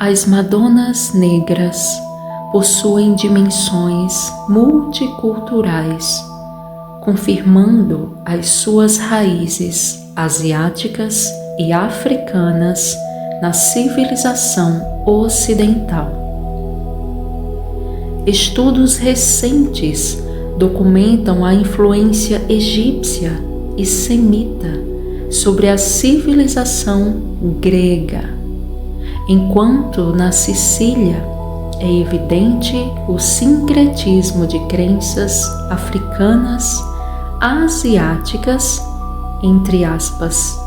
As Madonas negras possuem dimensões multiculturais, confirmando as suas raízes asiáticas e africanas na civilização ocidental. Estudos recentes documentam a influência egípcia e semita sobre a civilização grega, enquanto na Sicília é evidente o sincretismo de crenças africanas, asiáticas, entre aspas,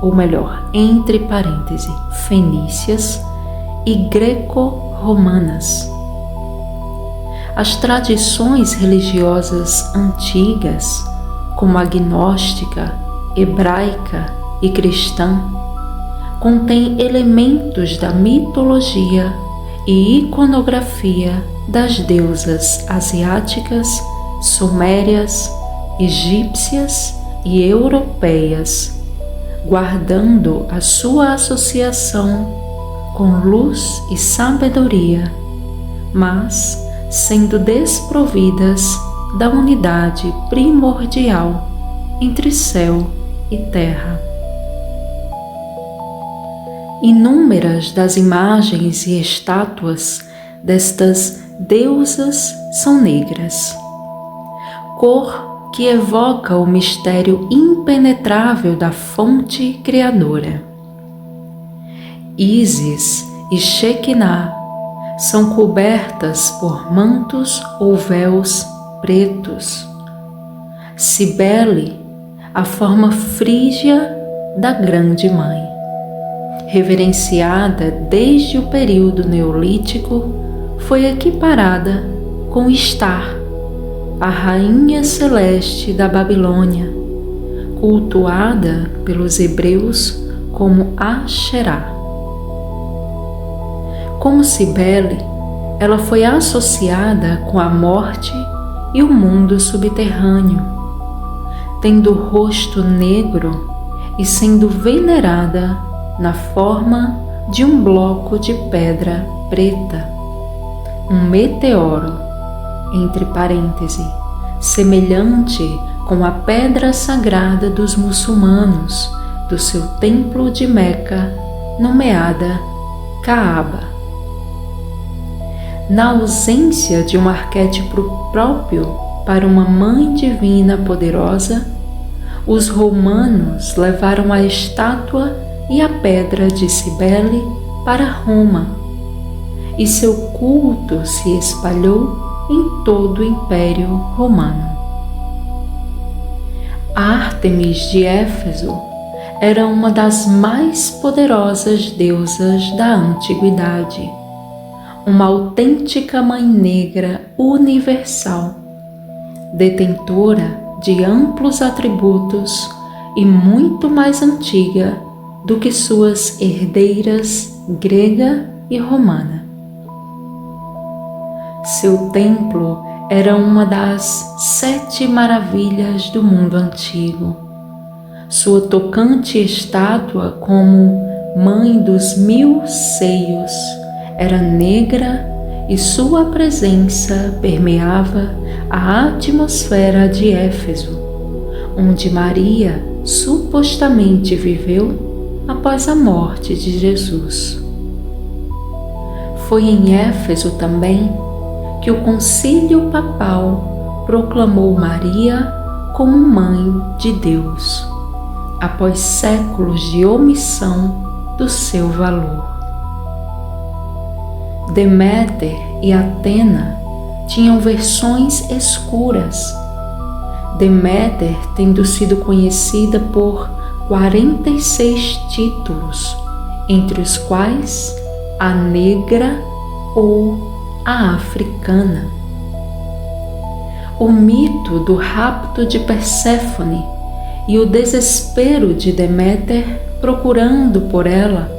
ou melhor, entre parênteses, fenícias e greco-romanas. As tradições religiosas antigas, como a gnóstica, hebraica e cristã, contêm elementos da mitologia e iconografia das deusas asiáticas, sumérias, egípcias e europeias, guardando a sua associação com luz e sabedoria, mas sendo desprovidas da unidade primordial entre céu e terra. Inúmeras das imagens e estátuas destas deusas são negras, cor que evoca o mistério impenetrável da fonte criadora. Ísis e Shekinah são cobertas por mantos ou véus pretos. Cibele, a forma frígia da Grande Mãe, reverenciada desde o período neolítico, foi equiparada com Istar, a rainha celeste da Babilônia, cultuada pelos hebreus como Asherá. Como Cibele, ela foi associada com a morte e o mundo subterrâneo, tendo o rosto negro e sendo venerada na forma de um bloco de pedra preta, um meteoro, entre parênteses, semelhante com a pedra sagrada dos muçulmanos do seu templo de Meca, nomeada Kaaba. Na ausência de um arquétipo próprio para uma mãe divina poderosa, os romanos levaram a estátua e a pedra de Cibele para Roma, e seu culto se espalhou em todo o Império Romano. Ártemis de Éfeso era uma das mais poderosas deusas da antiguidade, uma autêntica mãe negra universal, detentora de amplos atributos e muito mais antiga do que suas herdeiras grega e romana. Seu templo era uma das 7 maravilhas do mundo antigo. Sua tocante estátua como Mãe dos 1000 seios era negra e sua presença permeava a atmosfera de Éfeso, onde Maria supostamente viveu após a morte de Jesus. Foi em Éfeso também que o Concílio Papal proclamou Maria como Mãe de Deus, após séculos de omissão do seu valor. Deméter e Atena tinham versões escuras, Deméter tendo sido conhecida por 46 títulos, entre os quais a negra ou a africana. O mito do rapto de Perséfone e o desespero de Deméter procurando por ela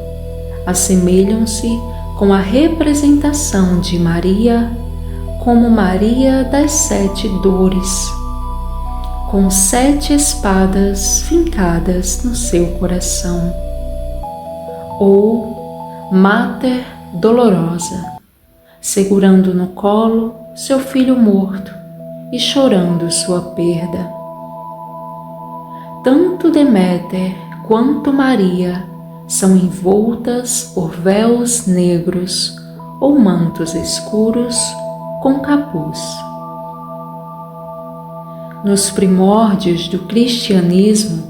assemelham-se com a representação de Maria como Maria das 7 dores, com 7 espadas fincadas no seu coração, ou Mater dolorosa, segurando no colo seu filho morto e chorando sua perda. Tanto Deméter quanto Maria são envoltas por véus negros ou mantos escuros com capuz. Nos primórdios do cristianismo,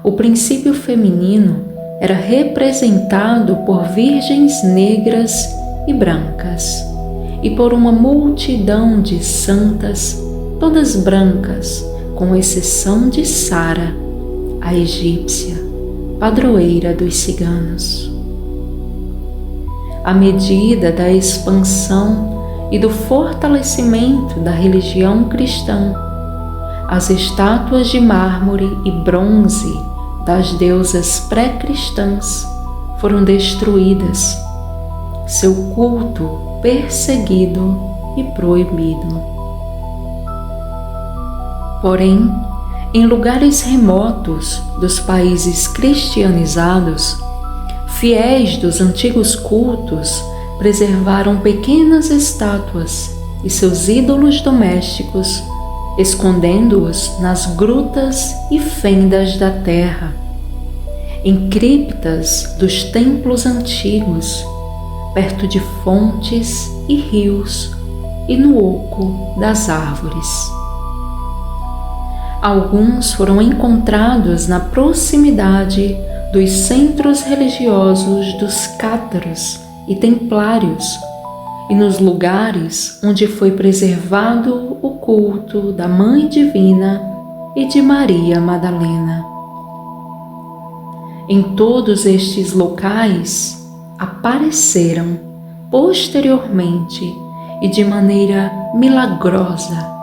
o princípio feminino era representado por virgens negras e brancas, e por uma multidão de santas, todas brancas, com exceção de Sara, a egípcia, padroeira dos ciganos. À medida da expansão e do fortalecimento da religião cristã, as estátuas de mármore e bronze das deusas pré-cristãs foram destruídas, seu culto perseguido e proibido. Porém, em lugares remotos dos países cristianizados, fiéis dos antigos cultos preservaram pequenas estátuas e seus ídolos domésticos, escondendo-os nas grutas e fendas da terra, em criptas dos templos antigos, perto de fontes e rios e no oco das árvores. Alguns foram encontrados na proximidade dos centros religiosos dos cátaros e templários e nos lugares onde foi preservado o culto da Mãe Divina e de Maria Madalena. Em todos estes locais apareceram posteriormente e de maneira milagrosa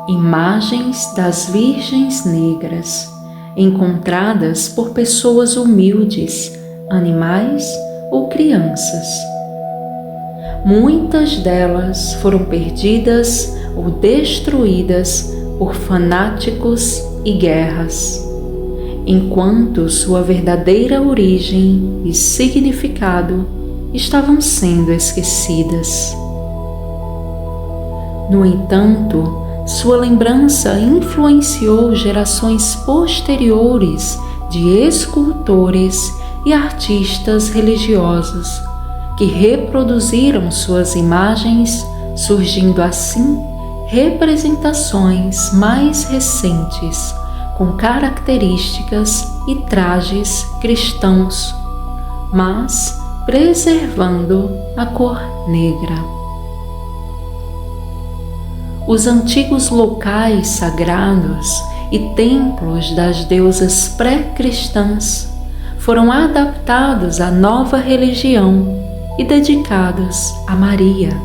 imagens das virgens negras, encontradas por pessoas humildes, animais ou crianças. Muitas delas foram perdidas ou destruídas por fanáticos e guerras, enquanto sua verdadeira origem e significado estavam sendo esquecidas. No entanto, sua lembrança influenciou gerações posteriores de escultores e artistas religiosos que reproduziram suas imagens, surgindo assim representações mais recentes com características e trajes cristãos, mas preservando a cor negra. Os antigos locais sagrados e templos das deusas pré-cristãs foram adaptados à nova religião e dedicados a Maria,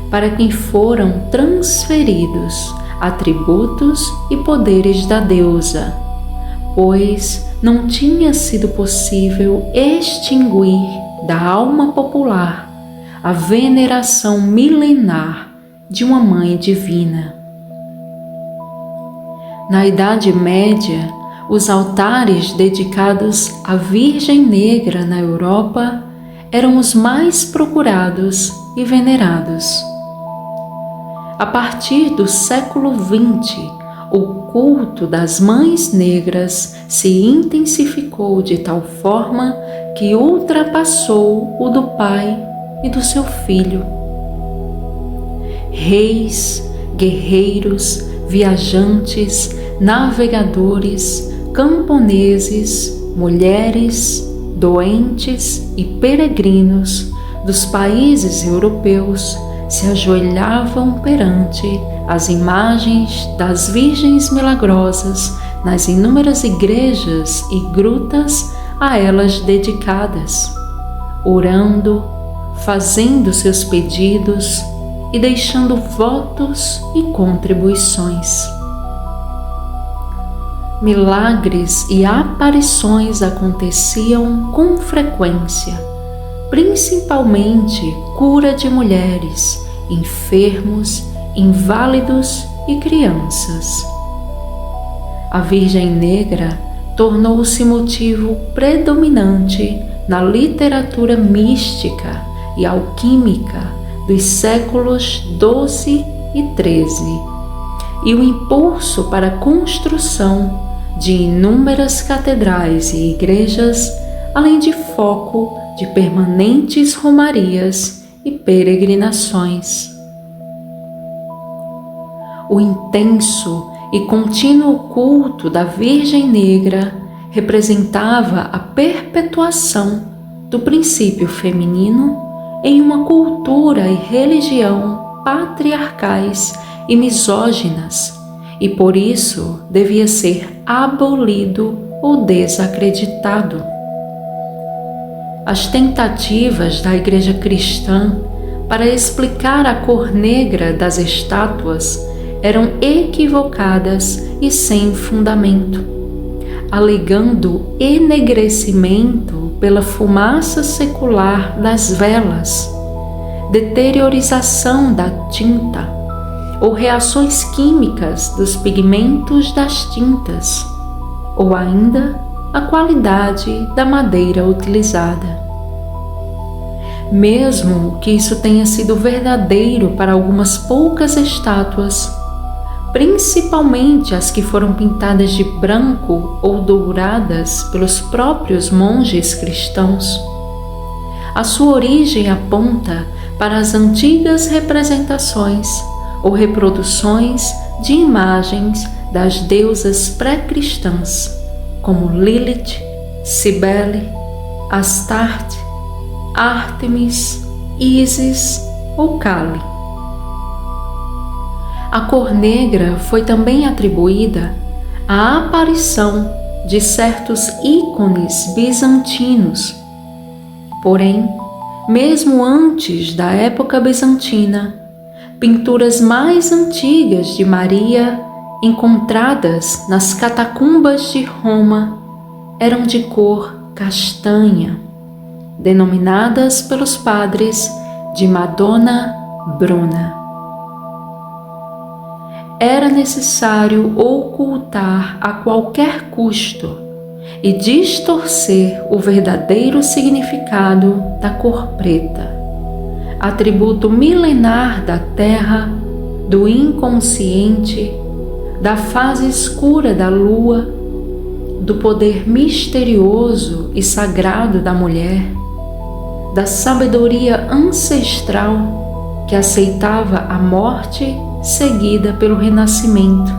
para quem foram transferidos atributos e poderes da deusa, pois não tinha sido possível extinguir da alma popular a veneração milenar de uma Mãe Divina. Na Idade Média, os altares dedicados à Virgem Negra na Europa eram os mais procurados e venerados. A partir do século XX, o culto das Mães Negras se intensificou de tal forma que ultrapassou o do pai e do seu filho. Reis, guerreiros, viajantes, navegadores, camponeses, mulheres, doentes e peregrinos dos países europeus se ajoelhavam perante as imagens das Virgens Milagrosas nas inúmeras igrejas e grutas a elas dedicadas, orando, fazendo seus pedidos e deixando votos e contribuições. Milagres e aparições aconteciam com frequência, principalmente cura de mulheres, enfermos, inválidos e crianças. A Virgem Negra tornou-se motivo predominante na literatura mística e alquímica dos séculos XII e XIII, e o impulso para a construção de inúmeras catedrais e igrejas, além de foco de permanentes romarias e peregrinações. O intenso e contínuo culto da Virgem Negra representava a perpetuação do princípio feminino em uma cultura e religião patriarcais e misóginas, e por isso devia ser abolido ou desacreditado. As tentativas da Igreja cristã para explicar a cor negra das estátuas eram equivocadas e sem fundamento, alegando enegrecimento pela fumaça secular das velas, deteriorização da tinta ou reações químicas dos pigmentos das tintas, ou ainda a qualidade da madeira utilizada. Mesmo que isso tenha sido verdadeiro para algumas poucas estátuas, principalmente as que foram pintadas de branco ou douradas pelos próprios monges cristãos, a sua origem aponta para as antigas representações ou reproduções de imagens das deusas pré-cristãs, como Lilith, Cibele, Astarte, Ártemis, Ísis ou Kali. A cor negra foi também atribuída à aparição de certos ícones bizantinos. Porém, mesmo antes da época bizantina, pinturas mais antigas de Maria encontradas nas catacumbas de Roma eram de cor castanha, denominadas pelos padres de Madonna Bruna. Era necessário ocultar a qualquer custo e distorcer o verdadeiro significado da cor preta, atributo milenar da terra, do inconsciente, da fase escura da lua, do poder misterioso e sagrado da mulher, da sabedoria ancestral que aceitava a morte seguida pelo renascimento,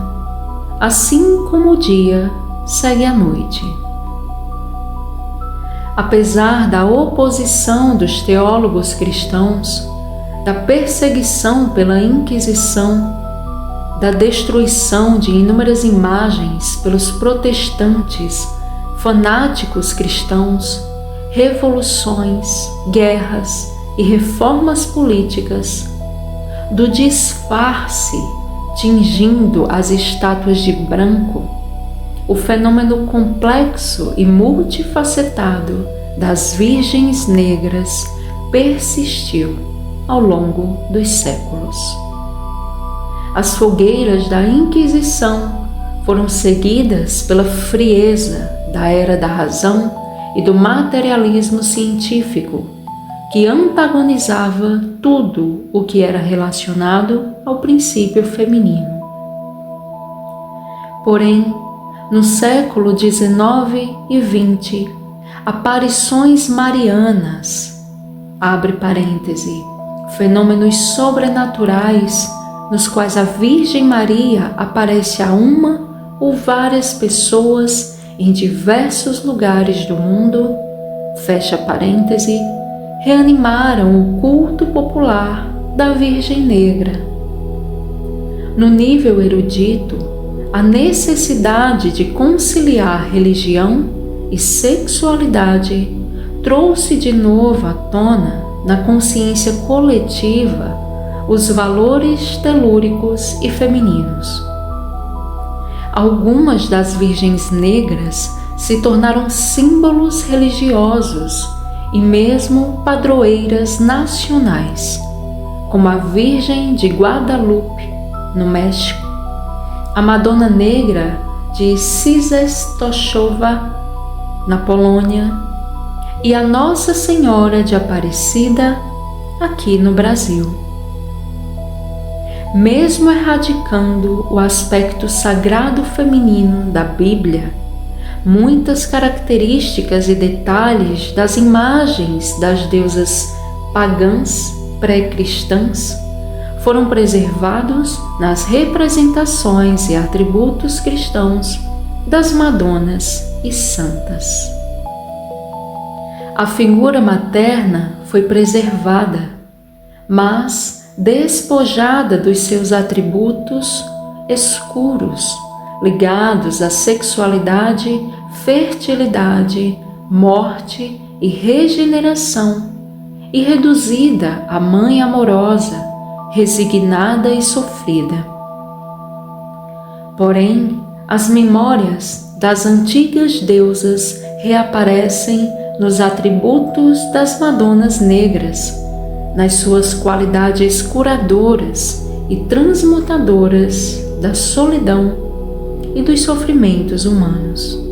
assim como o dia segue a noite. Apesar da oposição dos teólogos cristãos, da perseguição pela Inquisição, da destruição de inúmeras imagens pelos protestantes, fanáticos cristãos, revoluções, guerras e reformas políticas, do disfarce tingindo as estátuas de branco, o fenômeno complexo e multifacetado das Virgens Negras persistiu ao longo dos séculos. As fogueiras da Inquisição foram seguidas pela frieza da Era da Razão e do materialismo científico, que antagonizava tudo o que era relacionado ao princípio feminino. Porém, no século XIX e XX, aparições marianas, abre parêntese, fenômenos sobrenaturais nos quais a Virgem Maria aparece a uma ou várias pessoas em diversos lugares do mundo, fecha parêntese, reanimaram o culto popular da Virgem Negra. No nível erudito, a necessidade de conciliar religião e sexualidade trouxe de novo à tona, na consciência coletiva, os valores telúricos e femininos. Algumas das virgens negras se tornaram símbolos religiosos e mesmo padroeiras nacionais, como a Virgem de Guadalupe, no México, a Madonna Negra de Częstochowa, na Polônia, e a Nossa Senhora de Aparecida aqui no Brasil. Mesmo erradicando o aspecto sagrado feminino da Bíblia, muitas características e detalhes das imagens das deusas pagãs pré-cristãs foram preservados nas representações e atributos cristãos das Madonas e Santas. A figura materna foi preservada, mas despojada dos seus atributos escuros, ligados à sexualidade, fertilidade, morte e regeneração, e reduzida à mãe amorosa, resignada e sofrida. Porém, as memórias das antigas deusas reaparecem nos atributos das Madonas negras, nas suas qualidades curadoras e transmutadoras da solidão e dos sofrimentos humanos.